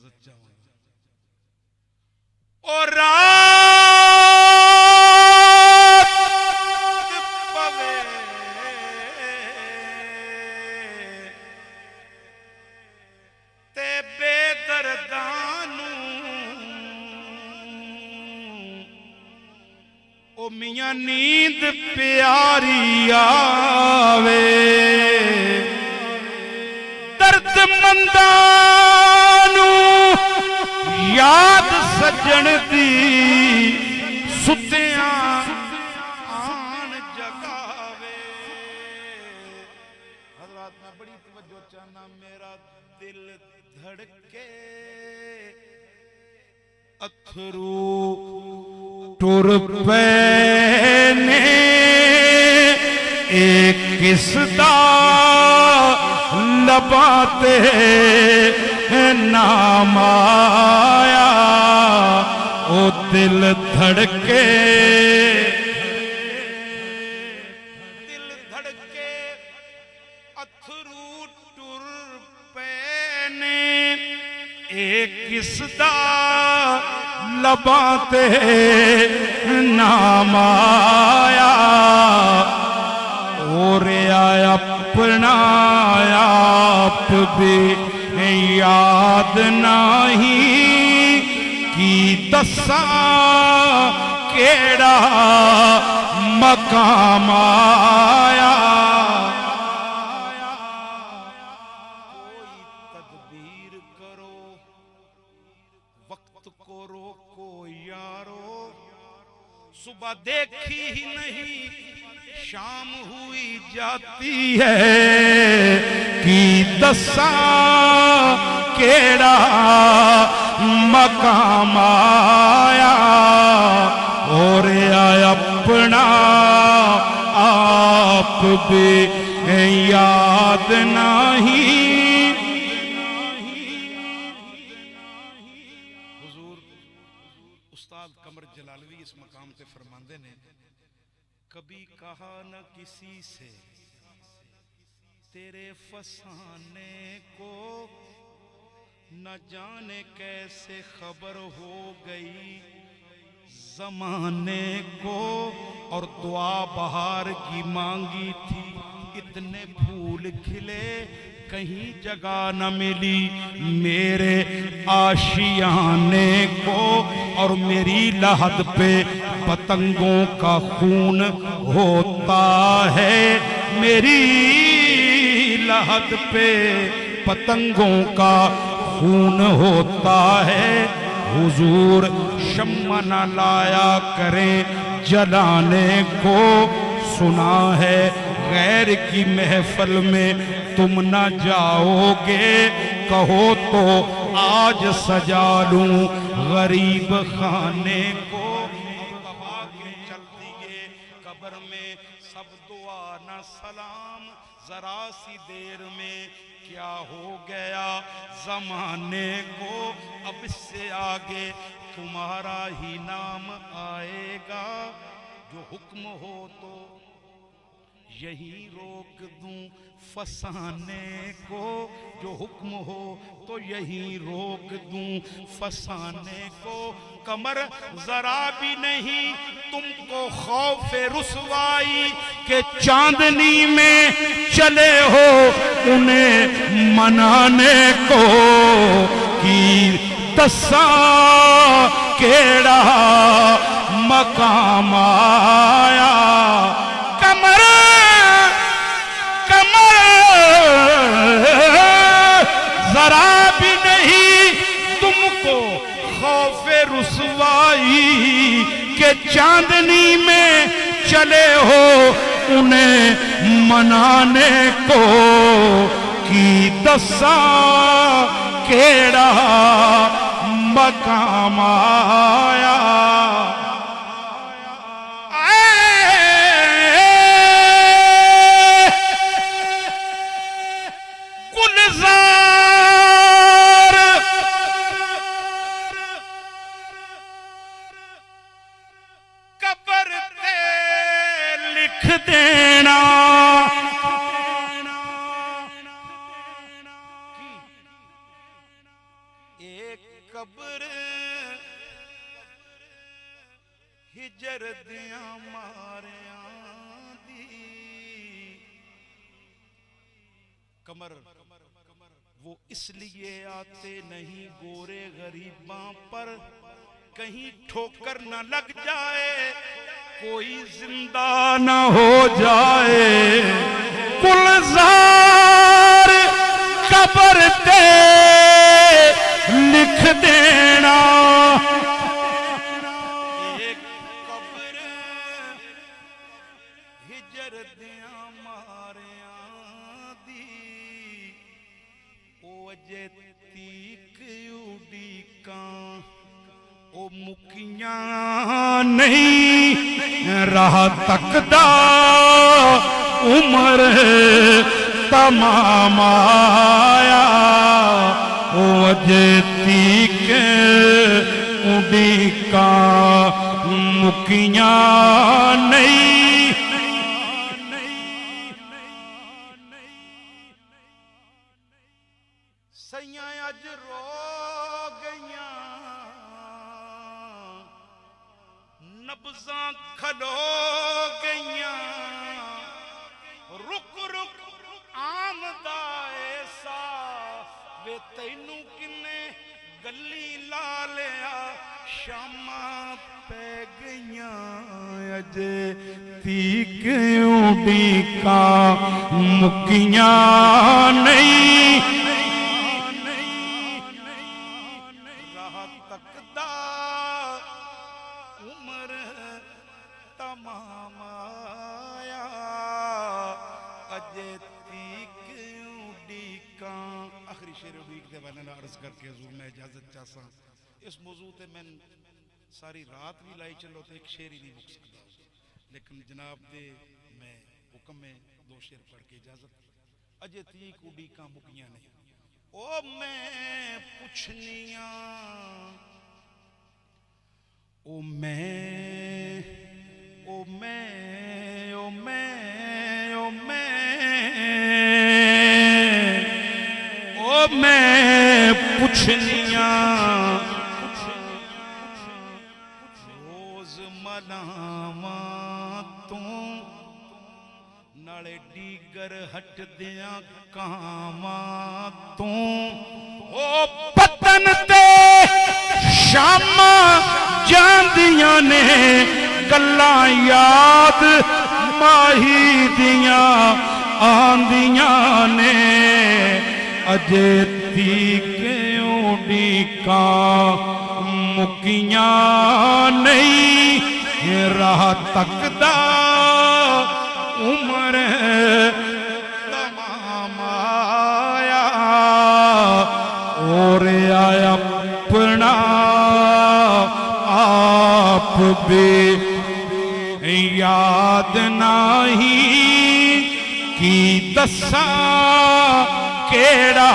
اجازت چاہوں گا اور رات پوے تے بے دردانوں او میاں نیند پیاری آوے درد مندانوں یاد سجن دی ستیاں آن جگاوے حضرات میں بڑی توجہ چاہنا میرا دل دھڑکے اتھرو ٹر پینے ایک کس دا لباتے نام آیا او دل دھڑکے اتھرو ٹر پینے ایک کس دا لباتے نام آیا اور آیا اپنا آپ بھی یاد نہیں کی دسا کیڑا مقام آیا کوئی تدبیر کرو وقت کو روکو یارو صبح دیکھی ہی نہیں شام ہوئی جاتی ہے کی دسا کیڑا مقام آیا اور آیا اپنا آپ بھی یاد نہیں حضور استاد قمر جلالوی اس مقام تے فرماندے نے کبھی کہا نہ کسی سے تیرے فسانے کو نہ جانے کیسے خبر ہو گئی زمانے کو اور دعا بہار کی مانگی تھی اتنے پھول کھلے کہیں جگہ نہ ملی میرے آشیانے کو اور میری لحد پہ پتنگوں کا خون ہوتا ہے میری لحد پہ پتنگوں کا خون ہوتا ہے حضور شمع نہ لایا کریں جلانے کو سنا ہے غیر کی محفل میں تم نہ جاؤ گے کہو تو آج سجا لوں غریب خانے کو دبا کے چل دیے قبر میں سب دعا نہ سلام ذرا سی دیر میں کیا ہو گیا زمانے کو اب اس سے آگے تمہارا ہی نام آئے گا جو حکم ہو تو یہی روک دوں فسانے کو جو حکم ہو تو یہی روک دوں فسانے کو قمر ذرا بھی نہیں تم کو خوف رسوائی کہ چاندنی میں چلے ہو انہیں منانے کو کی دسا کیڑا مقام آیا ذرا بھی نہیں تم کو خوف رسوائی کہ چاندنی میں چلے ہو انہیں منانے کو کی دسا کیڑا مقام آیا دینا ایک قبر ہجر دیاں ماریاں دی کمر وہ اس لیے آتے نہیں گورے غریباں پر کہیں ٹھوکر نہ لگ جائے کوئی زندہ نہ ہو جائے گلزار قبر تے لکھ دینا ایک قبر ہجر دیاں ماریاں دی او اجے تیک اڈیکاں او مکیاں نہیں راہ تکدا عمر تمام آیا او اجے تیک اڈیکاں مکیاں نہیں سیاں اج رو گئیاں نبضاں کھلو گئیاں رک رک آمدہ ایسا وے تینوں کنے گلی لا لیا شاماں پہ گئیاں اجے تیک اڈیکاں مکیاں نہیں راہ تکدا عمر تمام آیا اجے تیک اڈیکاں آخری شعر اڈیک دے والے نے عرض کر کے حضور میں اجازت چاہساں اس موضوع تے میں ساری رات بھی لائی چلو تو ایک شعر ہی نہیں مک سکتا لیکن جناب دے میں حکم میں دو شعر پڑھ کے اجازت اجے تیک اڈیکاں مکیاں نہیں او میں پوچھنیاں او میں او میں او میں او میں او میں پوچھنیاں روز ملاواں تو نالے ڈیگر ہٹ دیاں کاماں تو او پتن تے شاماں جاندیاں نے گلاں یاد ماہی دیاں آندیاں نے اجے تیک اڈیکاں مکیاں نہیں راہ تکدا عمر تمام آیا اور آیا اپنا آپ بھی یاد نہیں کی دساں کیڑا